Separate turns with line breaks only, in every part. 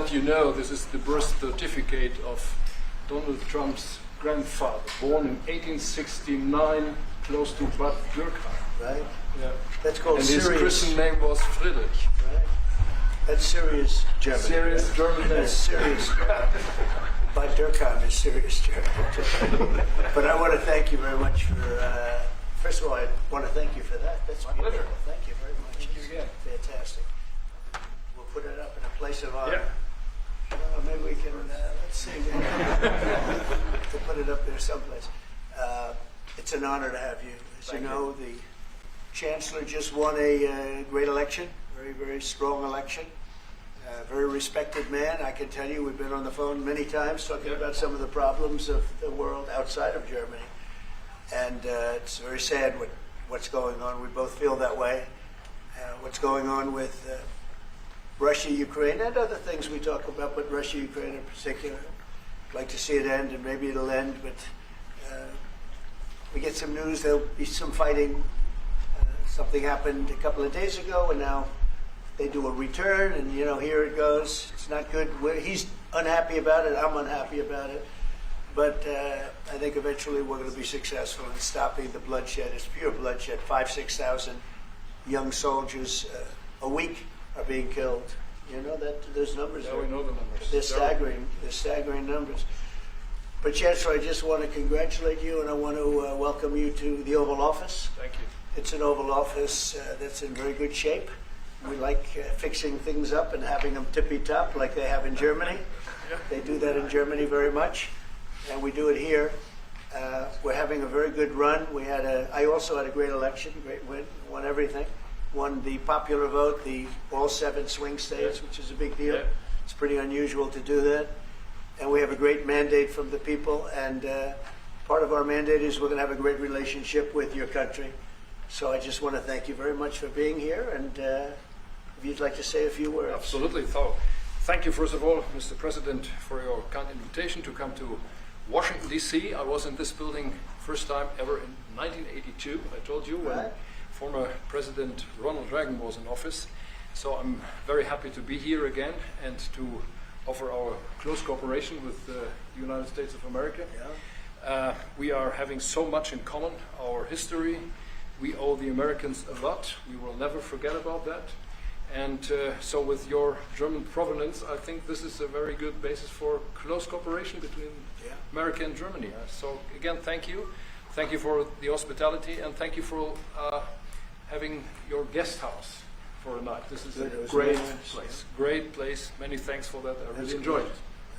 let you know this is the birth certificate of Donald Trump's grandfather, born in 1869, close to Bad Dürkheim.
Right?
Yeah.
That's called
And
serious.
his Christian name was Friedrich.
Right? That's serious German.
Serious
right?
German name.
That's serious. Bad Dürkheim is serious German. But I want to thank you very much for, first of all, I want to thank you for that. That's
My pleasure.
Thank you very much.
Thank you again.
Fantastic. We'll put it up in a place of honor.
Yeah.
Maybe we can, let's see, to put it up there someplace. It's an honor to have you. As you know, the Chancellor just won a great election, very, very strong election. Very respected man. I can tell you, we've been on the phone many times talking about some of the problems of the world outside of Germany. And it's very sad what's going on. We both feel that way. What's going on with Russia, Ukraine, and other things we talk about, but Russia, Ukraine in particular. I'd like to see it end, and maybe it'll end, but we get some news there'll be some fighting. Something happened a couple of days ago, and now they do a return, and here it goes. It's not good. He's unhappy about it. I'm unhappy about it. But I think eventually we're going to be successful in stopping the bloodshed. It's pure bloodshed. 5,000-6,000 young soldiers a week are being killed. You know that those numbers.
Yeah, we know the numbers.
They're staggering. They're staggering numbers. But Chancellor, I just want to congratulate you, and I want to welcome you to the Oval Office.
Thank you.
It's an Oval Office that's in very good shape. We like fixing things up and having them tippy-top like they have in Germany. They do that in Germany very much, and we do it here. We're having a very good run. I also had a great election, great win, won everything. Won the popular vote, all 7 swing states, which is a big deal.
Yeah.
It's pretty unusual to do that. And we have a great mandate from the people, and part of our mandate is we're going to have a great relationship with your country. So I just want to thank you very much for being here, and if you'd like to say a few words.
Absolutely. So, thank you, first of all, Mr. President, for your kind invitation to come to Washington, D.C. I was in this building first time ever in 1982, I told you, when former President Ronald Reagan was in office. So I'm very happy to be here again and to offer our close cooperation with the United States of America.
Yeah.
We are having so much in common, our history. We owe the Americans a lot. We will never forget about that. And so with your German provenance, I think this is a very good basis for close cooperation between America and Germany. So again, thank you. Thank you for the hospitality, and thank you for having your guest house for a night. This is a great place. Great place. Many thanks for that. I really enjoyed it.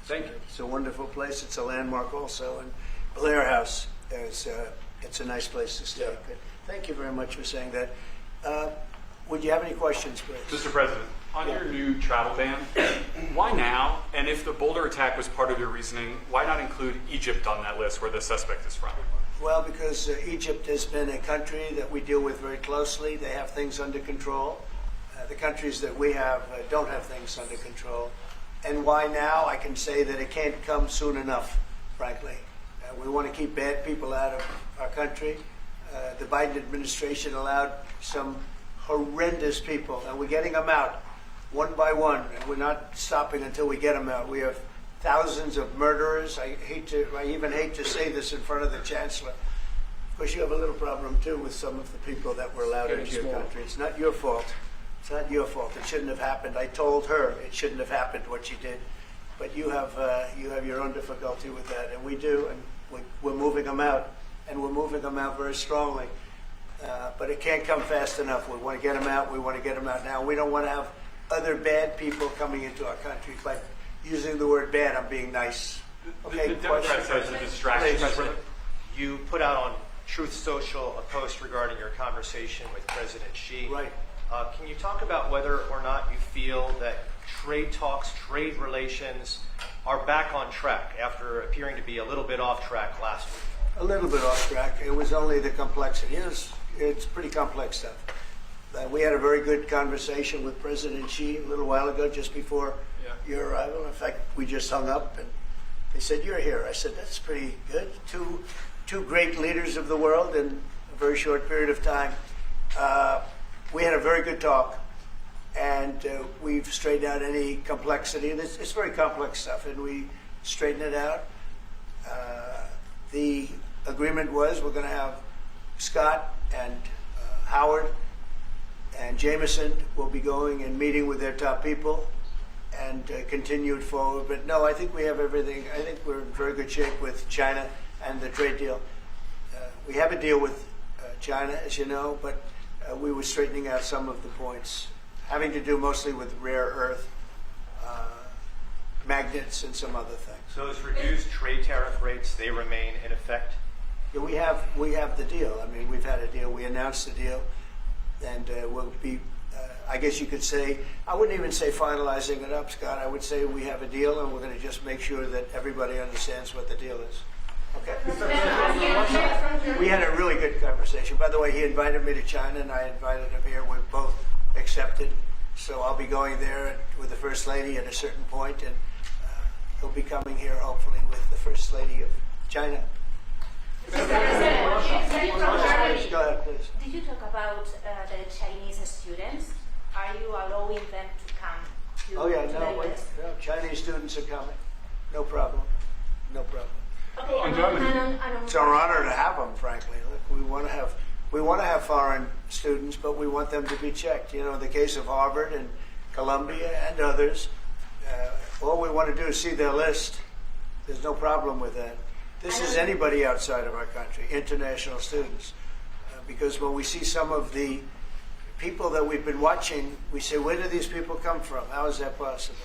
Thank you.
It's a wonderful place. It's a landmark also. And Blair House, it's a nice place to stay.
Yeah.
Thank you very much for saying that. Would you have any questions, please?
Mr. President, on your new travel ban, why now? And if the Boulder attack was part of your reasoning, why not include Egypt on that list where the suspect is from?
Well, because Egypt has been a country that we deal with very closely. They have things under control. The countries that we have don't have things under control. And why now? I can say that it can't come soon enough, frankly. We want to keep bad people out of our country. The Biden administration allowed some horrendous people, and we're getting them out one by one, and we're not stopping until we get them out. We have thousands of murderers. I even hate to say this in front of the Chancellor. Of course, you have a little problem too with some of the people that were allowed into your country. It's not your fault. It's not your fault. It shouldn't have happened. I told her it shouldn't have happened what she did, but you have your own difficulty with that, and we do, and we're moving them out, and we're moving them out very strongly. But it can't come fast enough. We want to get them out. We want to get them out now. We don't want to have other bad people coming into our country. But using the word bad, I'm being nice. Okay.
The Democrat says a distraction.
You put out on Truth Social a post regarding your conversation with President Xi.
Right.
Can you talk about whether or not you feel that trade talks, trade relations are back on track after appearing to be a little bit off track last week?
A little bit off track. It was only the complexity. It's pretty complex stuff. We had a very good conversation with President Xi a little while ago, just before your arrival. In fact, we just hung up, and they said, "You're here." I said, "That's pretty good." Two great leaders of the world in a very short period of time. We had a very good talk. and we've straightened out any complexity. And it's very complex stuff, and we straighten it out. The agreement was we're going to have Scott and Howard and Jameson will be going and meeting with their top people and continue it forward. But no, I think we have everything. I think we're in very good shape with China and the trade deal. We have a deal with China, as you know, but we were straightening out some of the points, having to do mostly with rare earth, magnets, and some other things.
So those reduced trade tariff rates, they remain in effect?
Yeah, we have the deal. I mean, we've had a deal. We announced the deal, and we'll be. I guess you could say, I wouldn't even say finalizing it up, Scott. I would say we have a deal, and we're going to just make sure that everybody understands what the deal is. Okay. We had a really good conversation. By the way, he invited me to China, and I invited him here. We're both accepted. So I'll be going there with the First Lady at a certain point, and he'll be coming here hopefully with the First Lady of China.
Mr. President, from Germany.
Go ahead, please.
Did you talk about the Chinese students? Are you allowing them to come to,
Oh yeah,
to
no,
the US?
Chinese students are coming. No problem. No problem.
Okay,
On Germany.
It's our honor to have them, frankly. Look, we want to have foreign students, but we want them to be checked. You know, in the case of Harvard and Columbia and others, all we want to do is see their list. There's no problem with that. This is anybody outside of our country, international students. Because when we see some of the people that we've been watching, we say, where do these people come from? How is that possible?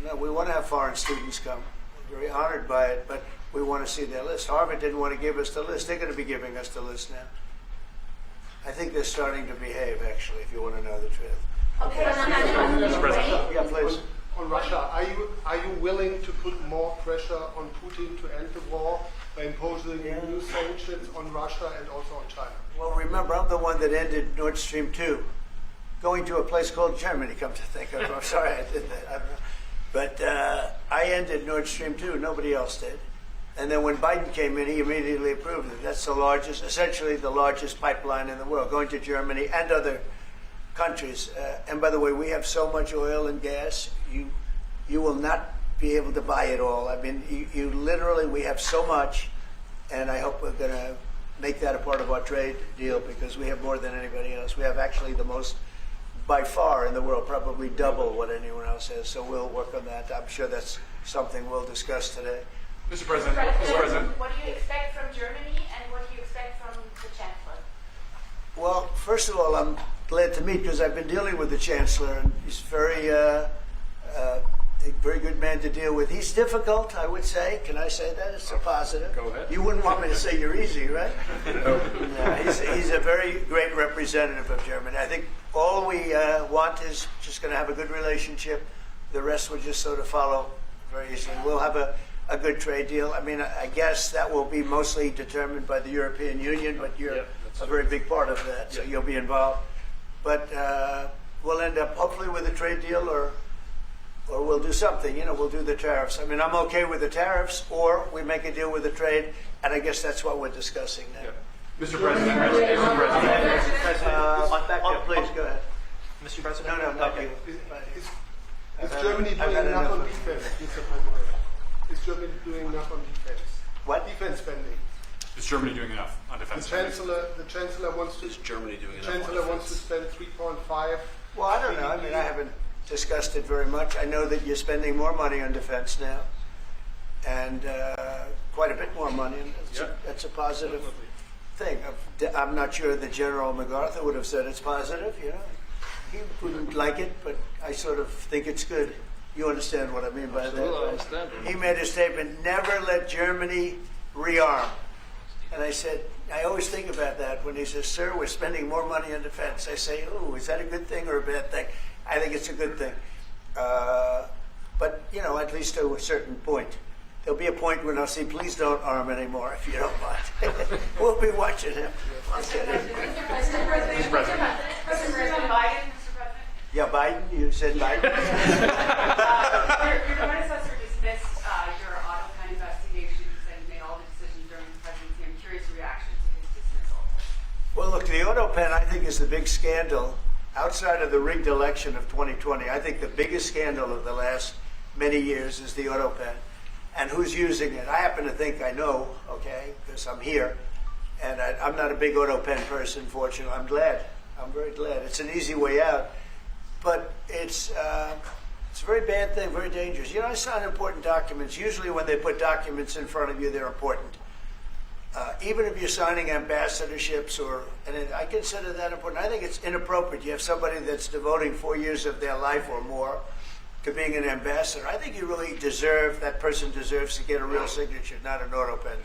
No, we want to have foreign students come. We're very honored by it, but we want to see their list. Harvard didn't want to give us the list. They're going to be giving us the list now. I think they're starting to behave, actually, if you want to know the truth.
Okay,
Mr. President.
Yeah, please.
On Russia, are you willing to put more pressure on Putin to end the war by imposing new sanctions on Russia and also on China?
Well, remember, I'm the one that ended Nord Stream 2, going to a place called Germany, come to think of it. I'm sorry I did that. I don't know. But I ended Nord Stream 2. Nobody else did. And then when Biden came in, he immediately approved it. That's the largest, essentially the largest pipeline in the world, going to Germany and other countries. And by the way, we have so much oil and gas, you will not be able to buy it all. I mean, you literally, we have so much, and I hope we're going to make that a part of our trade deal because we have more than anybody else. We have actually the most, by far in the world, probably double what anyone else has. So we'll work on that. I'm sure that's something we'll discuss today.
Mr. President. Mr. President.
What do you expect from Germany and what do you expect from the Chancellor?
Well, first of all, I'm glad to meet because I've been dealing with the Chancellor, and he's a very good man to deal with. He's difficult, I would say. Can I say that? It's a positive.
Go ahead.
You wouldn't want me to say you're easy, right?
No.
He's a very great representative of Germany. I think all we want is just going to have a good relationship. The rest will just sort of follow very easily. We'll have a good trade deal. I mean, I guess that will be mostly determined by the European Union, but you're a very big part of that, so you'll be involved. But we'll end up hopefully with a trade deal or we'll do something. You know, we'll do the tariffs. I mean, I'm okay with the tariffs, or we make a deal with the trade, and I guess that's what we're discussing now.
Mr. President. Mr. President.
Please, go ahead.
Mr. President?
No, not you.
Is Germany
I've
doing
had
enough on
enough.
defense, Mr. President? Is Germany doing enough on defense?
What?
Defense spending.
Is Germany doing enough on
The
defense?
Chancellor wants to.
Is Germany doing enough?
Chancellor wants to spend 3.5.
Well, I don't know. I mean, I haven't discussed it very much. I know that you're spending more money on defense now, and quite a bit more money. And that's a positive thing. I'm not sure that General MacArthur would have said it's positive. You know, he wouldn't like it, but I sort of think it's good. You understand what I mean by that?
Absolutely, I understand.
He made a statement: "Never let Germany rearm." And I said, I always think about that when he says, "Sir, we're spending more money on defense." I say, "Oh, is that a good thing or a bad thing?" I think it's a good thing. But, you know, at least to a certain point. There'll be a point when I'll say, please don't arm anymore, if you don't mind. We'll be watching him.
Mr. President. Mr. President. Biden, Mr. President.
Yeah, Biden, you said Biden?
Your predecessor dismissed your auto pen investigations and made all the decisions during the presidency. I'm curious your reaction to his dismissal.
Well, look, the auto pen, I think, is the big scandal. outside of the rigged election of 2020, I think the biggest scandal of the last many years is the auto pen. And who's using it? I happen to think I know, okay, because I'm here. And I'm not a big auto pen person, fortunately. I'm glad. I'm very glad. It's an easy way out. But it's a very bad thing, very dangerous. You know, I sign important documents. Usually when they put documents in front of you, they're important. Even if you're signing ambassadorships, I consider that important. I think it's inappropriate. You have somebody that's devoting 4 years of their life or more to being an ambassador. I think you really that person deserves to get a real signature, not an auto pen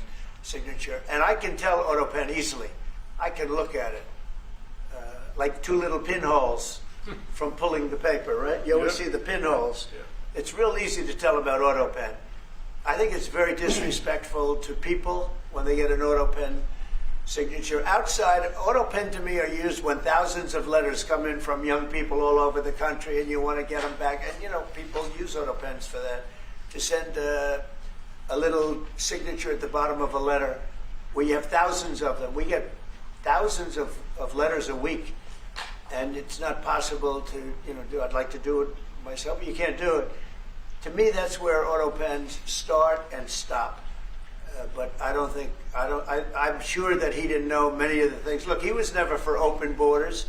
signature. And I can tell auto pen easily. I can look at it. Like two little pinholes from pulling the paper, right? You always see the pinholes. Yeah. It's real easy to tell about auto pen. I think it's very disrespectful to people when they get an auto pen signature. Outside, auto pen to me are used when thousands of letters come in from young people all over the country and you want to get them back. And, you know, people use auto pens for that, to send a little signature at the bottom of a letter where you have thousands of them. We get thousands of letters a week, and it's not possible to, you know, do. I'd like to do it myself, but you can't do it. To me, that's where auto pens start and stop. But I'm sure that he didn't know many of the things. Look, he was never for open borders.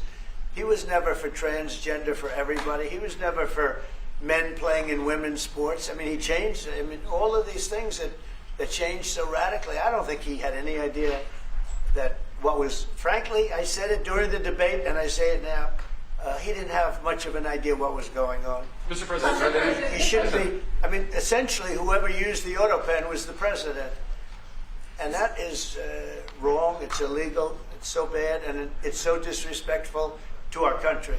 He was never for transgender for everybody. He was never for men playing in women's sports. I mean, he changed. I mean, all of these things that changed so radically. I don't think he had any idea that what was, frankly, I said it during the debate and I say it now, he didn't have much of an idea what was going on.
Mr. President,
He shouldn't be. I mean, essentially, whoever used the auto pen was the president. And that is wrong, it's illegal, it's so bad, and it's so disrespectful to our country.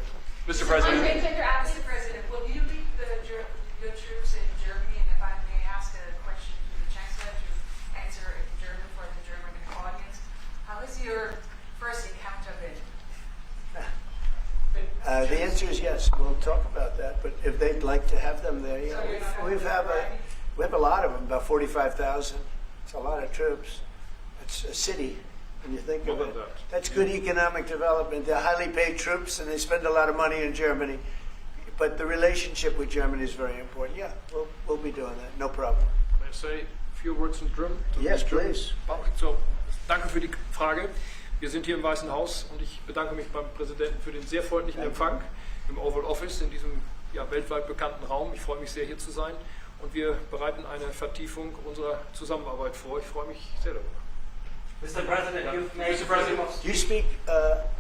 Mr. President.
Mr. President, will you lead your troops in Germany? And if I may ask a question to the Chancellor to answer in German for the German audience, how has your first encounter been?
The answer is yes. We'll talk about that. But if they'd like to have them there, you know, we have a lot of them, about 45,000. It's a lot of troops. It's a city, when you think of it. That's good economic development. They're highly paid troops, and they spend a lot of money in Germany. But the relationship with Germany is very important. Yeah, we'll be doing that. No problem.
May I say a few words in German?
Yes, please.
So, danke für die Frage. Wir sind hier im Weißen Haus und ich bedanke mich beim Präsidenten für den sehr freundlichen Empfang im Oval Office in diesem weltweit bekannten Raum. Ich freue mich sehr, hier zu sein. Und wir bereiten eine Vertiefung unserer Zusammenarbeit vor. Ich freue mich sehr darüber.
Mr. President, you've made freedom of
Do you speak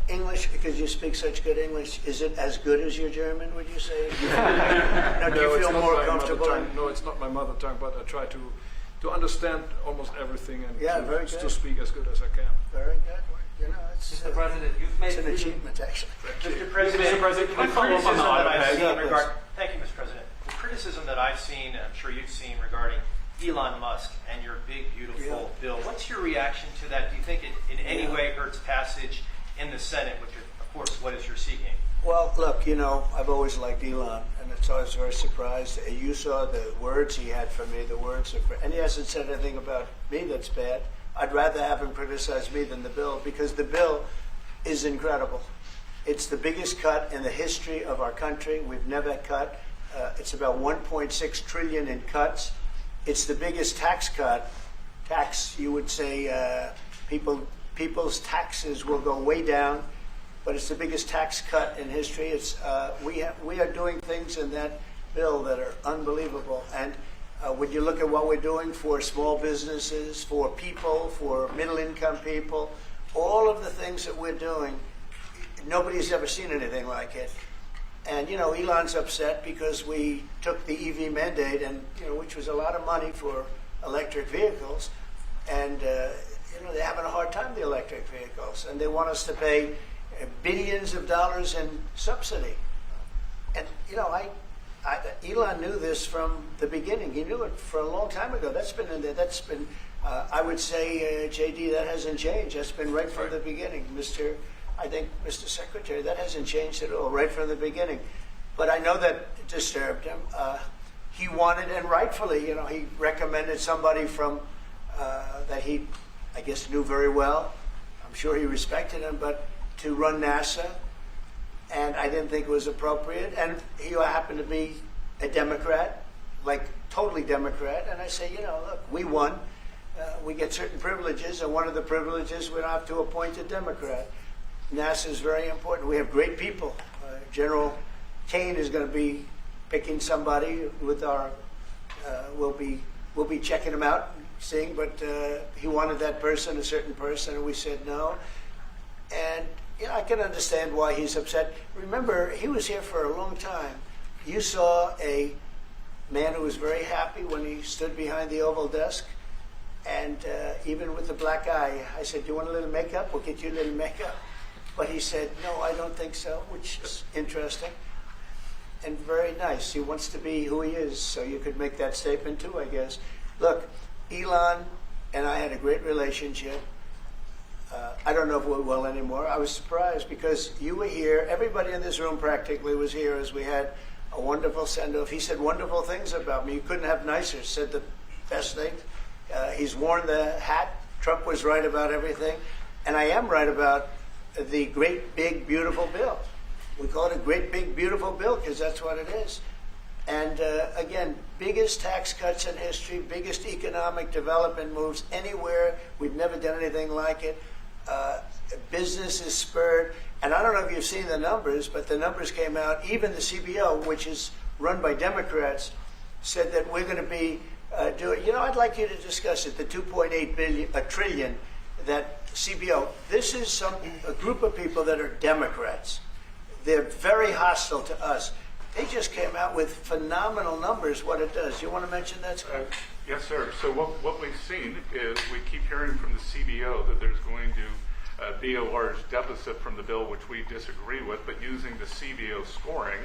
English because you speak such good English? Is it as good as your German, would you say? Now, do you feel more comfortable?
No, it's not my mother tongue, but I try to understand almost everything and
very
to
good.
speak as good as I can.
Very good. You know, it's
Mr. President, you've made
an
freedom.
achievement, actually.
Mr. President,
can I follow up on the auto pen?
Thank you, Mr. President. The criticism that I've seen, and I'm sure you've seen, regarding Elon Musk and your big, beautiful bill, what's your reaction to that? Do you think it in any way hurts passage in the Senate, which, of course, what is you're seeking?
Well, look, you know, I've always liked Elon, and it's always very surprised. You saw the words he had for me, and he hasn't said anything about me that's bad. I'd rather have him criticize me than the bill, because the bill is incredible. It's the biggest cut in the history of our country. We've never cut. It's about 1.6 trillion in cuts. It's the biggest tax cut. You would say people's taxes will go way down, but it's the biggest tax cut in history. It's we are doing things in that bill that are unbelievable. And when you look at what we're doing for small businesses, for people, for middle-income people, all of the things that we're doing, nobody's ever seen anything like it. And, you know, Elon's upset because we took the EV mandate, and, you know, which was a lot of money for electric vehicles. And, you know, they're having a hard time, the electric vehicles. And they want us to pay billions of dollars in subsidy. And, you know, Elon knew this from the beginning. He knew it for a long time ago. That's been in there. That's been, I would say, JD, that hasn't changed. That's been right from the beginning. Mr. Secretary, that hasn't changed at all, right from the beginning. But I know that it disturbed him. He wanted, and rightfully, you know, he recommended somebody from that he, I guess, knew very well. I'm sure he respected him, but to run NASA. and I didn't think it was appropriate. And he happened to be a Democrat, like totally Democrat. And I say, you know, look, we won. We get certain privileges, and one of the privileges we don't have to appoint a Democrat. NASA is very important. We have great people. General Kane is going to be picking somebody with our. We'll be checking him out, seeing. But he wanted that person, a certain person, and we said no. And you know, I can understand why he's upset. Remember, he was here for a long time. You saw a man who was very happy when he stood behind the Oval desk. And even with the black eye, I said, do you want a little makeup? We'll get you a little makeup. But he said, no, I don't think so, which is interesting and very nice. He wants to be who he is, so you could make that statement too, I guess. Look, Elon and I had a great relationship. I don't know if we will anymore. I was surprised because you were here. Everybody in this room practically was here as we had a wonderful send-off. He said wonderful things about me. You couldn't have nicer. Said the best things. He's worn the hat. Trump was right about everything. And I am right about the great, big, beautiful bill. We call it a great, big, beautiful bill because that's what it is. And again, biggest tax cuts in history, biggest economic development moves anywhere. We've never done anything like it. Business is spurred. And I don't know if you've seen the numbers, but the numbers came out. Even the CBO, which is run by Democrats, said that we're going to be doing, you know, I'd like you to discuss it, the 2.8 trillion that CBO. This is a group of people that are Democrats. They're very hostile to us. They just came out with phenomenal numbers, what it does. You want to mention that, Scott?
Yes, sir. So what we've seen is we keep hearing from the CBO that there's going to be a large deficit from the bill, which we disagree with, but using the CBO scoring,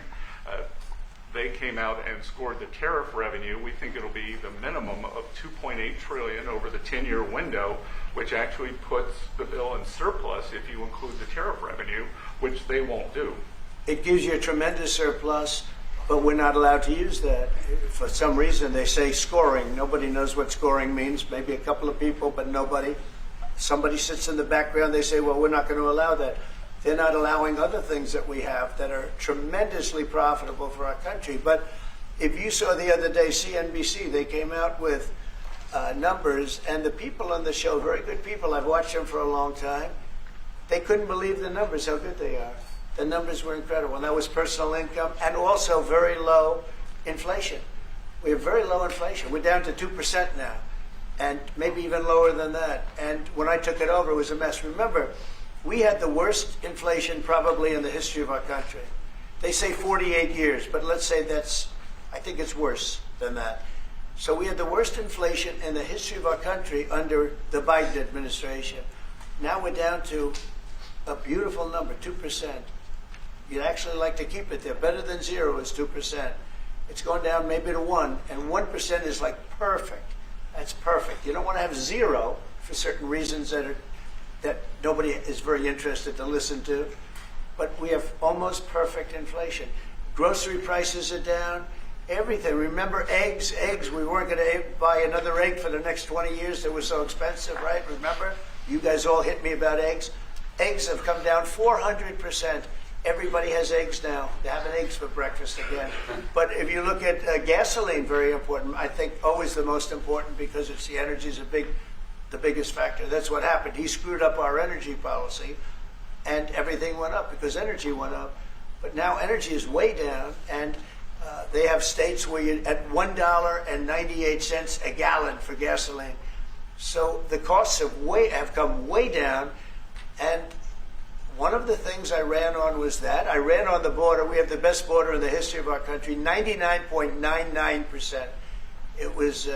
they came out and scored the tariff revenue. We think it'll be the minimum of $2.8 trillion over the 10-year window, which actually puts the bill in surplus if you include the tariff revenue, which they won't do.
It gives you a tremendous surplus, but we're not allowed to use that. For some reason, they say scoring. Nobody knows what scoring means. Maybe a couple of people, but nobody. Somebody sits in the background. They say, well, we're not going to allow that. They're not allowing other things that we have that are tremendously profitable for our country. But if you saw the other day, CNBC, they came out with numbers, and the people on the show, very good people, I've watched them for a long time, they couldn't believe the numbers, how good they are. The numbers were incredible, and that was personal income and also very low inflation. We have very low inflation. We're down to 2% now, and maybe even lower than that. And when I took it over, it was a mess. Remember, we had the worst inflation probably in the history of our country. They say 48 years, but let's say I think it's worse than that. So we had the worst inflation in the history of our country under the Biden administration. Now we're down to a beautiful number, 2%. You'd actually like to keep it there. Better than zero is 2%. It's going down maybe to 1, and 1% is like perfect. That's perfect. You don't want to have zero for certain reasons that nobody is very interested to listen to. But we have almost perfect inflation. Grocery prices are down. Everything. Remember eggs? Eggs. We weren't going to buy another egg for the next 20 years. They were so expensive, right? Remember? You guys all hit me about eggs. Eggs have come down 400%. Everybody has eggs now. They're having eggs for breakfast again. But if you look at gasoline, very important. I think always the most important because it's the energy is the biggest factor. That's what happened. He screwed up our energy policy, and everything went up because energy went up. But now energy is way down, and they have states where you're at $1.98 a gallon for gasoline. So the costs have come way down, and one of the things I ran on was that. I ran on the border. We have the best border in the history of our country, 99.99%. It was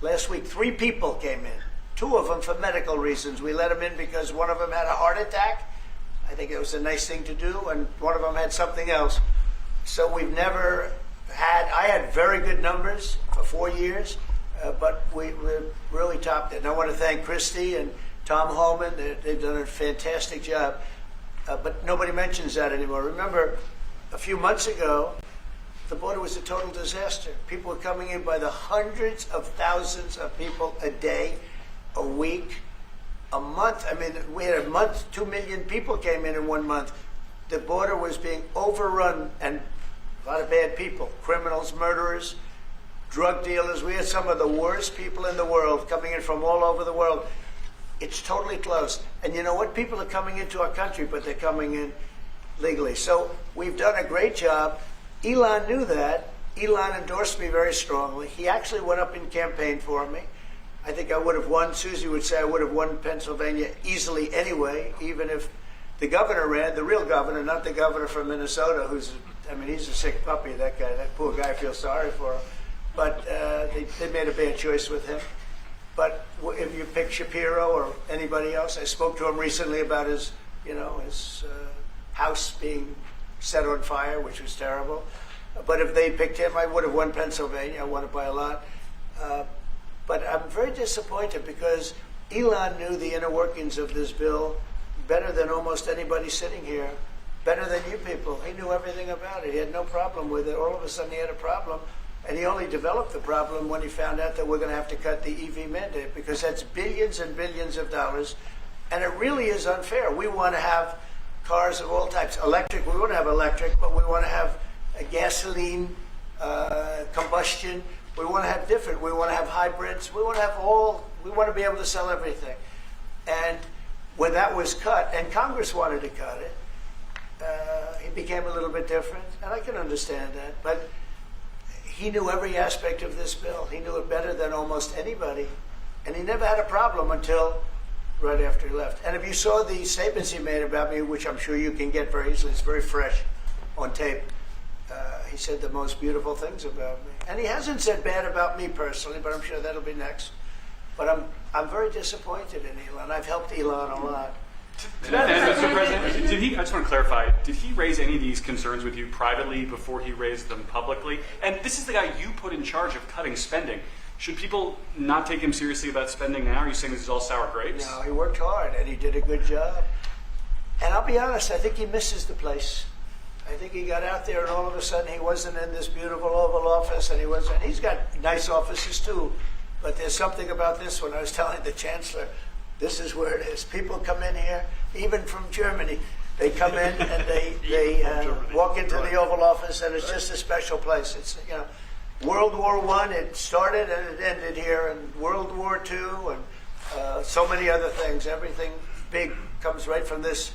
last week, 3 people came in, 2 of them for medical reasons. We let them in because one of them had a heart attack. I think it was a nice thing to do, and one of them had something else. So we've never I had very good numbers for 4 years, but we really topped it. And I want to thank Christie and Tom Homan. They've done a fantastic job. But nobody mentions that anymore. Remember, a few months ago, the border was a total disaster. People were coming in by the hundreds of thousands of people a day, a week, a month. I mean, we had a month, 2 million people came in 1 month. the border was being overrun, and a lot of bad people, criminals, murderers, drug dealers. We had some of the worst people in the world coming in from all over the world. It's totally closed. And you know what? People are coming into our country, but they're coming in legally. So we've done a great job. Elon knew that. Elon endorsed me very strongly. He actually went up and campaigned for me. I think I would have won. Susie would say I would have won Pennsylvania easily anyway, even if the governor ran, the real governor, not the governor from Minnesota, he's a sick puppy, that guy. That poor guy, I feel sorry for him. But they made a bad choice with him. But if you pick Shapiro or anybody else, I spoke to him recently about his house being set on fire, which was terrible. But if they picked him, I would have won Pennsylvania. I won it by a lot. But I'm very disappointed because Elon knew the inner workings of this bill better than almost anybody sitting here, better than you people. He knew everything about it. He had no problem with it. All of a sudden he had a problem. And he only developed the problem when he found out that we're going to have to cut the EV mandate, because that's billions and billions of dollars. And it really is unfair. We want to have cars of all types. Electric, we want to have electric, but we want to have a gasoline, combustion. We want to have different. We want to have hybrids. We want to have we want to be able to sell everything. And when that was cut, and Congress wanted to cut it, it became a little bit different. And I can understand that. But he knew every aspect of this bill. He knew it better than almost anybody. And he never had a problem until right after he left. And if you saw the statements he made about me, which I'm sure you can get very easily, it's very fresh on tape, he said the most beautiful things about me. And he hasn't said bad about me personally, but I'm sure that'll be next. But I'm very disappointed in Elon. I've helped Elon a lot.
To that end, Mr. President, I just want to clarify, did he raise any of these concerns with you privately before he raised them publicly? And this is the guy you put in charge of cutting spending. Should people not take him seriously about spending now? Are you saying this is all sour grapes?
No, he worked hard and he did a good job. And I'll be honest, I think he misses the place. I think he got out there and all of a sudden he wasn't in this beautiful Oval Office, and he's got nice offices too. But there's something about this one. I was telling the Chancellor, this is where it is. People come in here, even from Germany. They come in and they walk into the Oval Office, and it's just a special place. It's, World War I, it started and it ended here, and World War II, and so many other things. Everything big comes right from this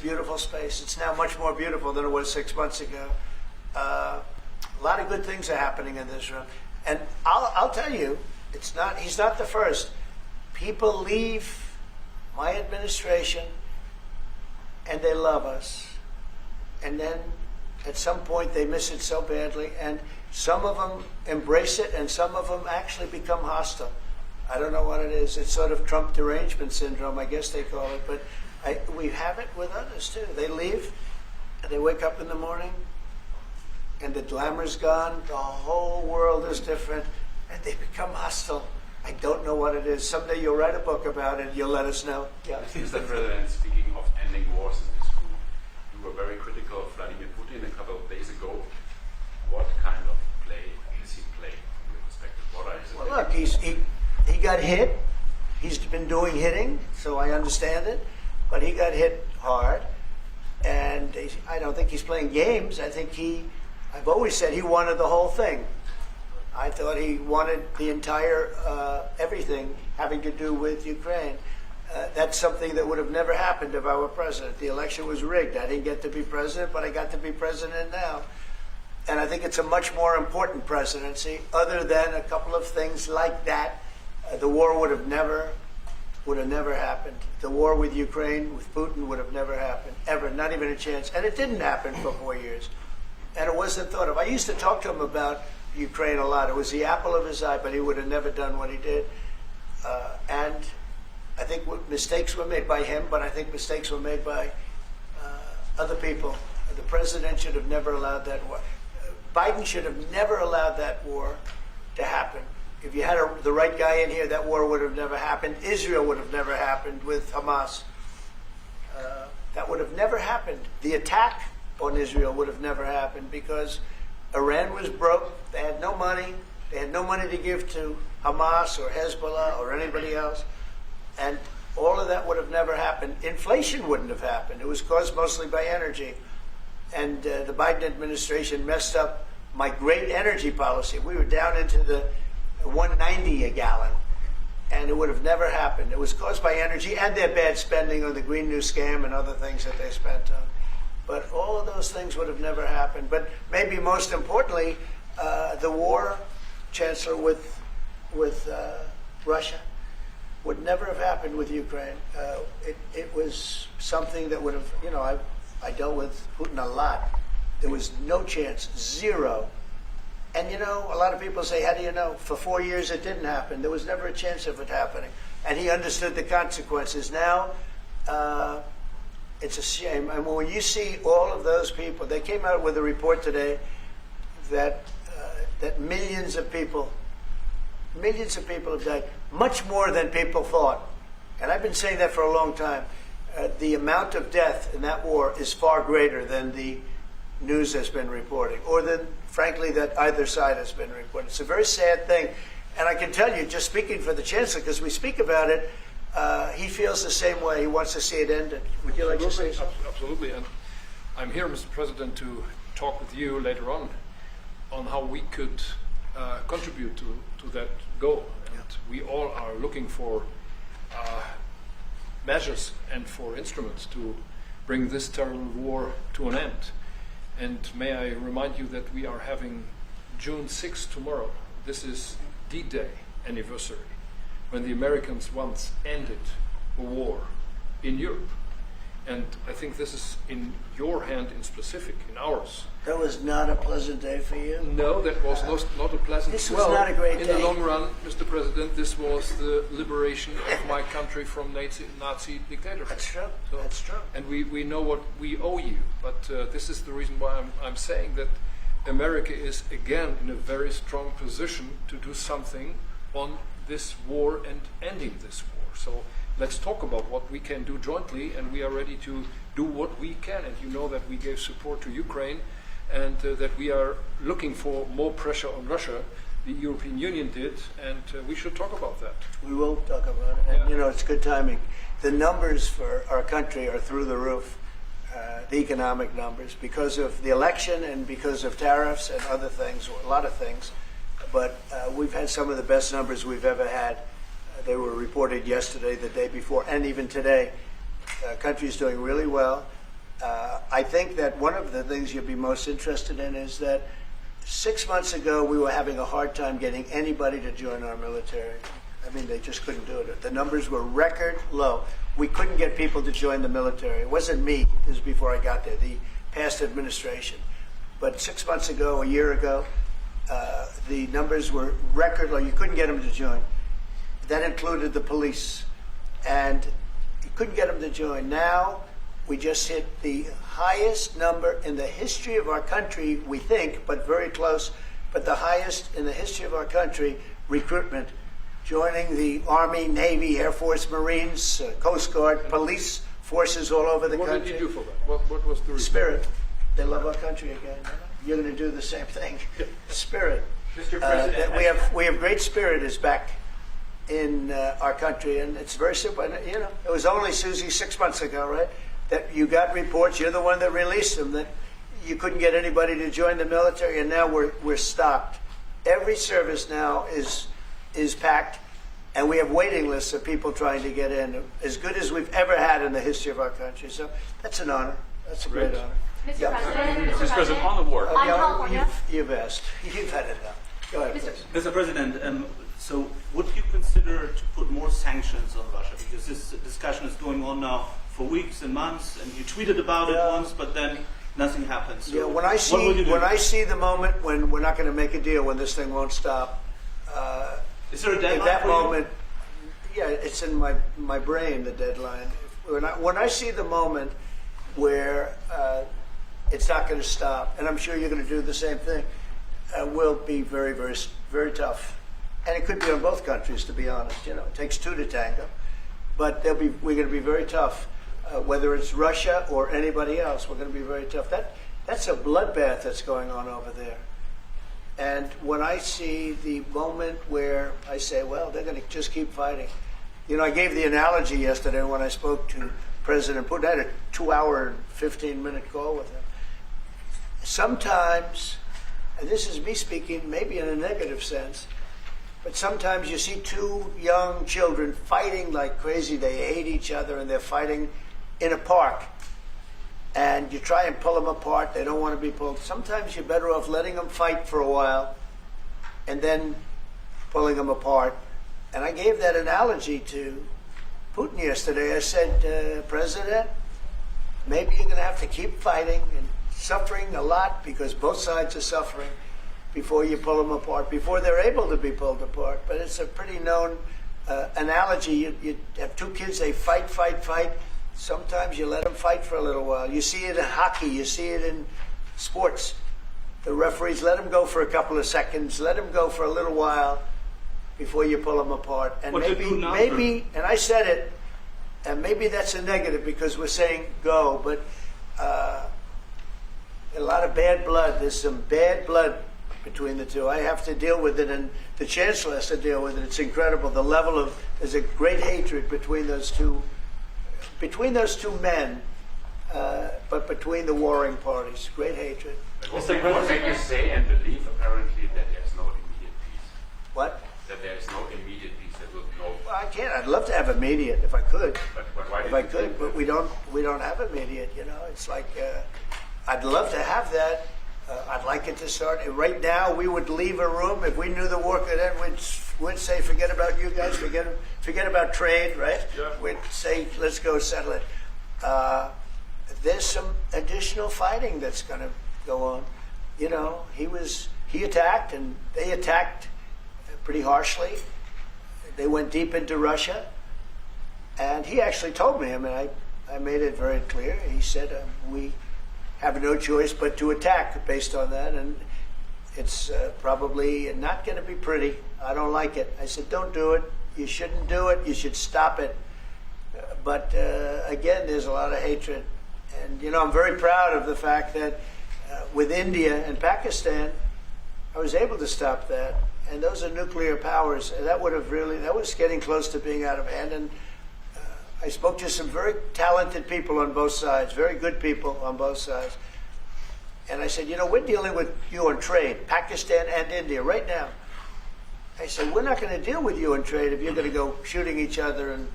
beautiful space. It's now much more beautiful than it was 6 months ago. A lot of good things are happening in this room. And I'll tell you, he's not the first. People leave my administration and they love us. And then at some point they miss it so badly, and some of them embrace it and some of them actually become hostile. I don't know what it is. It's sort of Trump derangement syndrome, I guess they call it. But we have it with others too. They leave and they wake up in the morning and the glamour's gone. The whole world is different and they become hostile. I don't know what it is. Someday you'll write a book about it. You'll let us know. Yeah.
Mr. President, speaking of ending wars in this room, you were very critical of Vladimir Putin a couple of days ago. What kind of play does he play from your perspective? What are his
Well, look, he got hit. He's been doing hitting, so I understand it. But he got hit hard, and I don't think he's playing games. I think I've always said he wanted the whole thing. I thought he wanted the entire everything having to do with Ukraine. That's something that would have never happened if I were president. The election was rigged. I didn't get to be president, but I got to be president now. And I think it's a much more important presidency. Other than a couple of things like that, the war would have never happened. The war with Ukraine, with Putin, would have never happened, ever, not even a chance. And it didn't happen for 4 years. And it wasn't thought of. I used to talk to him about Ukraine a lot. It was the apple of his eye, but he would have never done what he did. And I think mistakes were made by him, but I think mistakes were made by other people. The president should have never allowed that war. Biden should have never allowed that war to happen. If you had the right guy in here, that war would have never happened. Israel would have never happened with Hamas. That would have never happened. The attack on Israel would have never happened because Iran was broke. They had no money. They had no money to give to Hamas or Hezbollah or anybody else. And all of that would have never happened. Inflation wouldn't have happened. It was caused mostly by energy. And the Biden administration messed up my great energy policy. We were down into the 190 a gallon, and it would have never happened. It was caused by energy and their bad spending on the Green New Scam and other things that they spent on. But all of those things would have never happened. But maybe most importantly, the war, Chancellor, with Russia would never have happened with Ukraine. It was something that would have, you know, I dealt with Putin a lot. There was no chance, zero. And you know, a lot of people say, how do you know? For 4 years it didn't happen. There was never a chance of it happening. And he understood the consequences. Now, it's a shame. And when you see all of those people, they came out with a report today that that millions of people have died, much more than people thought. And I've been saying that for a long time. The amount of death in that war is far greater than the news has been reporting, or than, frankly, that either side has been reporting. It's a very sad thing. And I can tell you, just speaking for the Chancellor, because we speak about it, he feels the same way. He wants to see it ended. Would you like to say something?
Absolutely. And I'm here, Mr. President, to talk with you later on how we could contribute to that goal. And we all are looking for measures and for instruments to bring this terrible war to an end. And may I remind you that we are having June 6th tomorrow. This is D-Day anniversary, when the Americans once ended a war in Europe. And I think this is in your hand in specific, in ours.
That was not a pleasant day for you?
No, that was not a pleasant day.
This was not a great
in
day.
the long run, Mr. President, this was the liberation of my country from Nazi dictatorship.
That's true.
So,
That's true.
And we know what we owe you. But this is the reason why I'm saying that America is again in a very strong position to do something on this war and ending this war. So let's talk about what we can do jointly, and we are ready to do what we can. And you know that we gave support to Ukraine, and that we are looking for more pressure on Russia. The European Union did, and we should talk about that.
We will talk about it. And, you know, it's good timing. The numbers for our country are through the roof, the economic numbers, because of the election and because of tariffs and other things, a lot of things. But we've had some of the best numbers we've ever had. They were reported yesterday, the day before, and even today. Country is doing really well. I think that one of the things you'd be most interested in is that 6 months ago we were having a hard time getting anybody to join our military. I mean, they just couldn't do it. The numbers were record low. We couldn't get people to join the military. It wasn't me. It was before I got there, the past administration. But 6 months ago, a year ago, the numbers were record low. You couldn't get them to join. That included the police. And you couldn't get them to join. Now, we just hit the highest number in the history of our country, we think, but very close, but the highest in the history of our country, recruitment, joining the Army, Navy, Air Force, Marines, Coast Guard, police forces all over the country.
What did you do for that? What was the reason?
Spirit. They love our country again. You're going to do the same thing. Spirit.
Mr. President,
we have great spirit is back in our country, and it's very simple. And, you know, it was only, Susie, 6 months ago, right, that you got reports, you're the one that released them, that you couldn't get anybody to join the military, and now we're stopped. Every service now is packed, and we have waiting lists of people trying to get in, as good as we've ever had in the history of our country. So that's an honor. That's a great honor.
Mr. President,
Mr. President, on the war.
You've asked. You've had it now. Go ahead, please.
Mr. President, so would you consider to put more sanctions on Russia? Because this discussion is going on now for weeks and months, and you tweeted about it once, but then nothing happens. So
when I see the moment when we're not going to make a deal, when this thing won't stop,
is there a deadline
at that
for you?
moment, yeah, it's in my brain, the deadline. When I see the moment where it's not going to stop, and I'm sure you're going to do the same thing, will be very, very, very tough. And it could be on both countries, to be honest. You know, it takes two to tango. But we're going to be very tough. Whether it's Russia or anybody else, we're going to be very tough. That's a bloodbath that's going on over there. And when I see the moment where I say, well, they're going to just keep fighting, You know, I gave the analogy yesterday when I spoke to President Putin. I had a 2-hour and 15-minute call with him. Sometimes, and this is me speaking maybe in a negative sense, but sometimes you see two young children fighting like crazy. They hate each other and they're fighting in a park. And you try and pull them apart. They don't want to be pulled. Sometimes you're better off letting them fight for a while and then pulling them apart. And I gave that analogy to Putin yesterday. I said, President, maybe you're going to have to keep fighting and suffering a lot because both sides are suffering before you pull them apart, before they're able to be pulled apart. But it's a pretty known analogy. You have two kids, they fight. Sometimes you let them fight for a little while. You see it in hockey. You see it in sports. The referees let them go for a couple of seconds, let them go for a little while before you pull them apart. And maybe, and I said it, and maybe that's a negative because we're saying go, but a lot of bad blood. There's some bad blood between the two. I have to deal with it, and the Chancellor has to deal with it. It's incredible. The level of, there's a great hatred between those two men, but between the warring parties. Great hatred.
What make you say and believe apparently that there's no immediate peace?
What?
That there is no immediate peace. That will no.
Well, I can't. I'd love to have immediate if I could.
But why
if I could, but we don't have immediate. You know, it's like I'd love to have that. I'd like it to start right now. We would leave a room if we knew the war could end. We'd say, forget about you guys. Forget about trade, right?
Yeah.
We'd say, let's go settle it. There's some additional fighting that's going to go on. You know, he attacked, and they attacked pretty harshly. They went deep into Russia, and he actually told me. I mean, I made it very clear. He said we have no choice but to attack based on that, and it's probably not going to be pretty. I don't like it. I said, don't do it. You shouldn't do it. You should stop it. But again, there's a lot of hatred. And, you know, I'm very proud of the fact that with India and Pakistan, I was able to stop that. And those are nuclear powers. That was getting close to being out of hand. And I spoke to some very talented people on both sides, very good people on both sides. And I said, you know, we're dealing with you on trade, Pakistan and India right now. I said, we're not going to deal with you on trade if you're going to go shooting each other and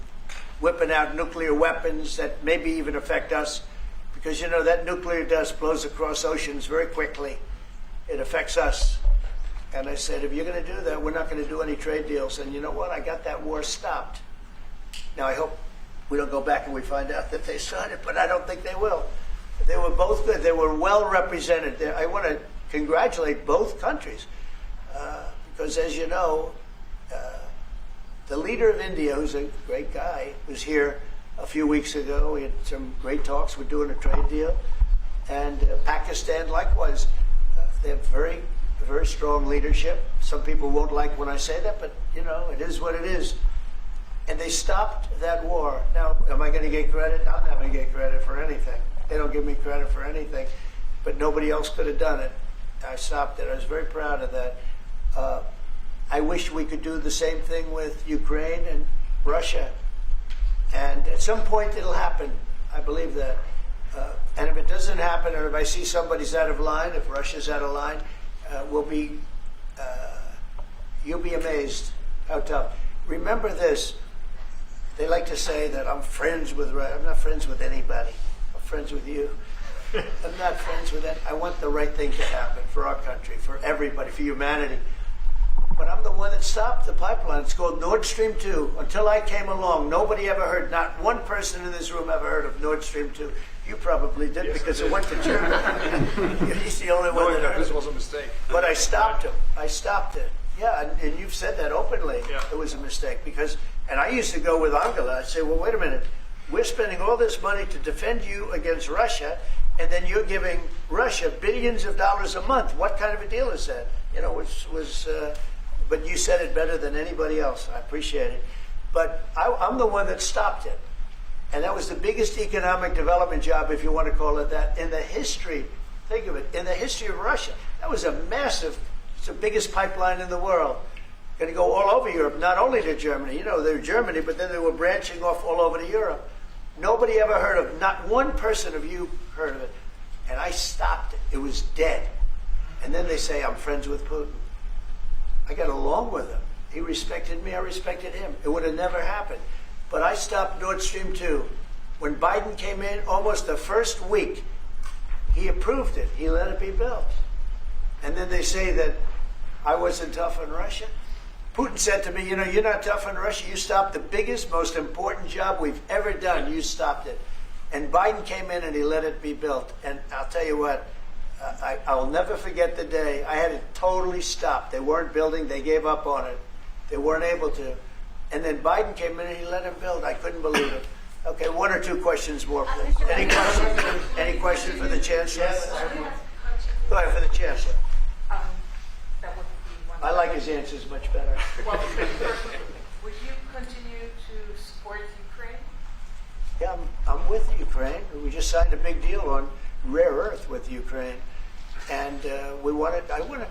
whipping out nuclear weapons that maybe even affect us. Because, you know, that nuclear dust blows across oceans very quickly. It affects us. And I said, if you're going to do that, we're not going to do any trade deals. And you know what? I got that war stopped. Now, I hope we don't go back and we find out that they signed it, but I don't think they will. They were both good. They were well represented. I want to congratulate both countries because, as you know, the leader of India, who's a great guy, was here a few weeks ago. We had some great talks. We're doing a trade deal. And Pakistan, likewise, they have very, very strong leadership. Some people won't like when I say that, but, you know, it is what it is. And they stopped that war. Now, am I going to get credit? I'm not going to get credit for anything. They don't give me credit for anything. But nobody else could have done it. I stopped it. I was very proud of that. I wish we could do the same thing with Ukraine and Russia. And at some point it'll happen. I believe that. And if it doesn't happen, or if I see somebody's out of line, if Russia's out of line, you'll be amazed how tough. Remember this. They like to say that I'm friends with Russia. I'm not friends with anybody. I'm friends with you. I'm not friends with that. I want the right thing to happen for our country, for everybody, for humanity. But I'm the one that stopped the pipeline. It's called Nord Stream 2. Until I came along, nobody ever heard, not one person in this room ever heard of Nord Stream 2. You probably did, yes, because it went to Germany. He's the only one that heard.
This was a mistake.
But I stopped him. I stopped it. Yeah, and you've said that openly.
Yeah.
It was a mistake because, and I used to go with Angela. I'd say, well, wait a minute. We're spending all this money to defend you against Russia, and then you're giving Russia billions of dollars a month. What kind of a deal is that? You know, but you said it better than anybody else. I appreciate it. But I'm the one that stopped it. And that was the biggest economic development job, if you want to call it that, in the history, think of it, in the history of Russia. That was a massive, it's the biggest pipeline in the world. going to go all over Europe, not only to Germany. You know, they're Germany, but then they were branching off all over to Europe. Nobody ever heard of, not one person of you heard of it. And I stopped it. It was dead. And then they say, I'm friends with Putin. I got along with him. He respected me, I respected him. It would have never happened. But I stopped Nord Stream 2. When Biden came in, almost the first week, he approved it. He let it be built. And then they say that I wasn't tough on Russia. Putin said to me, you know, you're not tough on Russia. You stopped the biggest, most important job we've ever done. You stopped it. And Biden came in and he let it be built. And I'll tell you what, I'll never forget the day. I had it totally stopped. They weren't building. They gave up on it. They weren't able to. And then Biden came in and he let him build. I couldn't believe it. Okay, one or two questions more, please. Any questions? Any questions for the Chancellor?
Yes,
Go ahead, for the Chancellor.
That would be one.
I like his answers much better.
Well, would you continue to support Ukraine?
Yeah, I'm with Ukraine. We just signed a big deal on rare earth with Ukraine, and we want to. I want to.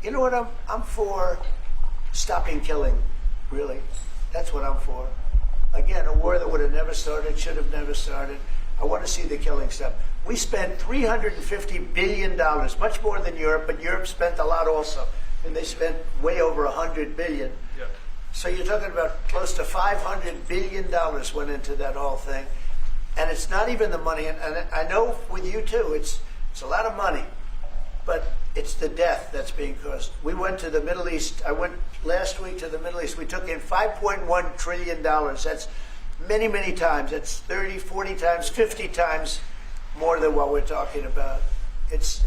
You know what? I'm for stopping killing. Really, that's what I'm for. Again, a war that would have never started, should have never started. I want to see the killing stop. We spent $350 billion, much more than Europe, but Europe spent a lot also, and they spent way over $100 billion.
Yeah.
So you're talking about close to $500 billion went into that whole thing. And it's not even the money, and I know with you too, it's a lot of money, but it's the death that's being caused. We went to the Middle East. I went last week to the Middle East. We took in $5.1 trillion. That's many, many times. That's 30, 40 times, 50 times more than what we're talking about. It's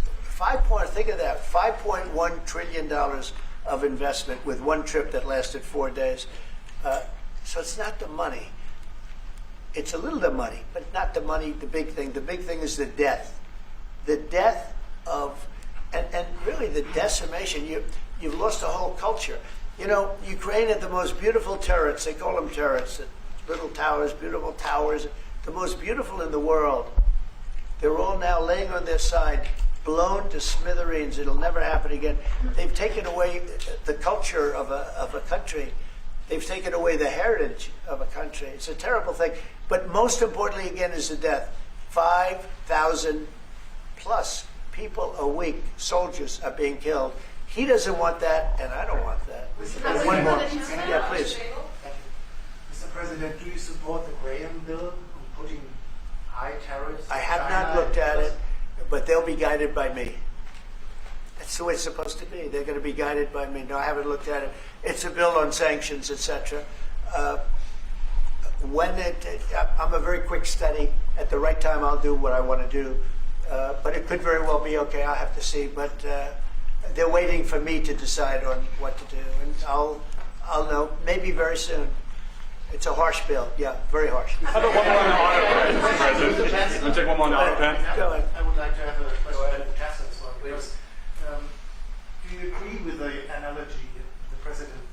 think of that, $5.1 trillion of investment with one trip that lasted 4 days. So it's not the money. It's a little the money, but not the money, the big thing. The big thing is the death. The death of, and really the decimation. You've lost a whole culture. You know, Ukraine had the most beautiful turrets. They call them turrets. Little towers, beautiful towers. The most beautiful in the world. They're all now laying on their side, blown to smithereens. It'll never happen again. They've taken away the culture of a country. They've taken away the heritage of a country. It's a terrible thing. But most importantly, again, is the death. 5,000 plus people a week, soldiers, are being killed. He doesn't want that, and I don't want that. One more. Yeah, please.
Mr. President, do you support the Graham bill on putting high tariffs?
I have not looked at it, but they'll be guided by me. That's the way it's supposed to be. They're going to be guided by me. No, I haven't looked at it. It's a bill on sanctions, etc. I'm a very quick study. At the right time, I'll do what I want to do. But it could very well be okay. I'll have to see. But they're waiting for me to decide on what to do, and I'll know maybe very soon. It's a harsh bill. Yeah, very harsh.
How about one more on the auto, Mr. President? You want to take one more on the auto pen?
Go ahead.
I would like to have a question to Chancellor as well. Because, do you agree with the analogy the President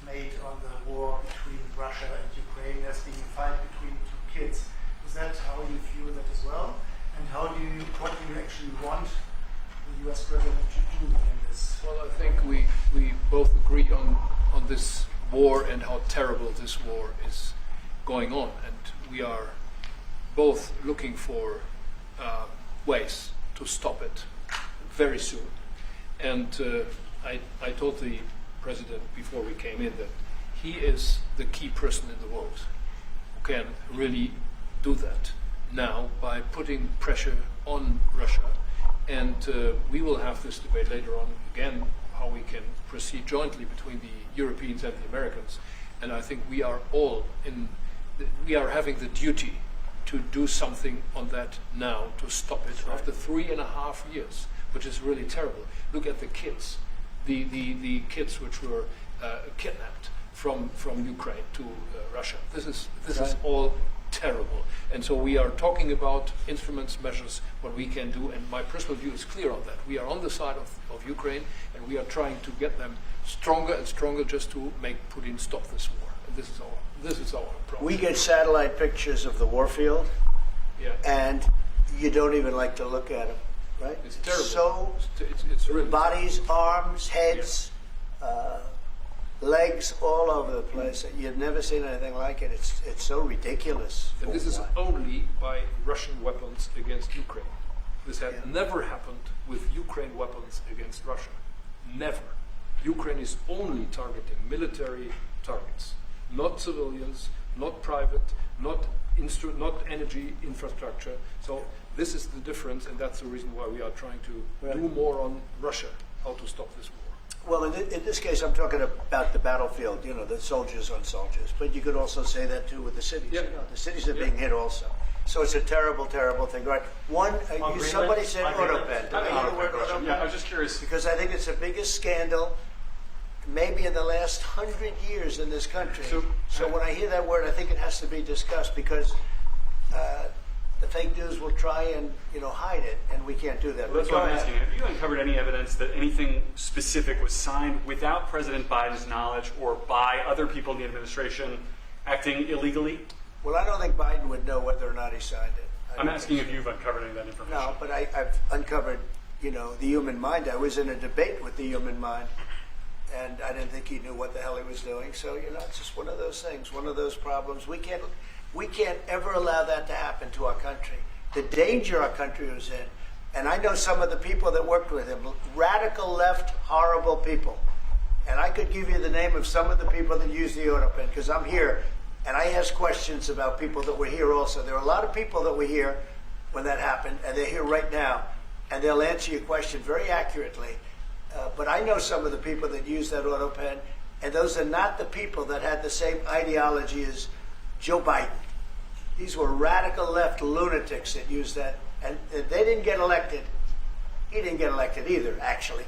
made on the war between Russia and Ukraine as being a fight between two kids? Is that how you view that as well? And what do you actually want the U.S. President to do in this?
Well, I think we both agree on this war and how terrible this war is going on, and we are both looking for ways to stop it very soon. And I told the President before we came in that he is the key person in the world who can really do that now by putting pressure on Russia. And we will have this debate later on again, how we can proceed jointly between the Europeans and the Americans. And I think we are all we are having the duty to do something on that now to stop it after 3.5 years, which is really terrible. Look at the kids, the kids which were kidnapped from Ukraine to Russia. This is all terrible. And so we are talking about instruments, measures, what we can do, and my personal view is clear on that. We are on the side of Ukraine, and we are trying to get them stronger and stronger just to make Putin stop this war. And this is our approach.
We get satellite pictures of the war field,
Yeah.
and you don't even like to look at them, right?
It's terrible.
So
It's really
bodies, arms, heads, legs all over the place. You've never seen anything like it. It's so ridiculous.
And this is only by Russian weapons against Ukraine. This had never happened with Ukraine weapons against Russia. Never. Ukraine is only targeting military targets, not civilians, not private, not energy infrastructure. So this is the difference, and that's the reason why we are trying to do more on Russia, how to stop this war.
Well, in this case, I'm talking about the battlefield, the soldiers on soldiers. But you could also say that, too, with the cities.
Yeah.
The cities are being hit also. So it's a terrible, terrible thing. Right? Somebody said autopen. Did I hear the word autopen?
Yeah, I was just curious.
Because I think it's the biggest scandal maybe in the last 100 years in this country. So when I hear that word, I think it has to be discussed because the fake news will try and hide it, and we can't do that.
Well, that's what I'm asking. Have you uncovered any evidence that anything specific was signed without President Biden's knowledge or by other people in the administration acting illegally?
Well, I don't think Biden would know whether or not he signed it.
I'm asking if you've uncovered any of that information.
No, but I've uncovered, the human mind. I was in a debate with the human mind, and I didn't think he knew what the hell he was doing. So, it's just one of those things, one of those problems. We can't ever allow that to happen to our country. The danger our country was in, and I know some of the people that worked with him, radical left, horrible people. And I could give you the name of some of the people that used the autopen, because I'm here, and I ask questions about people that were here also. There are a lot of people that were here when that happened, and they're here right now, and they'll answer your question very accurately. But I know some of the people that use that autopen, and those are not the people that had the same ideology as Joe Biden. These were radical left lunatics that used that, and they didn't get elected. He didn't get elected either, actually.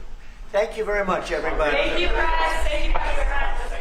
Thank you very much, everybody.
Thank you, Press. Thank you, Press.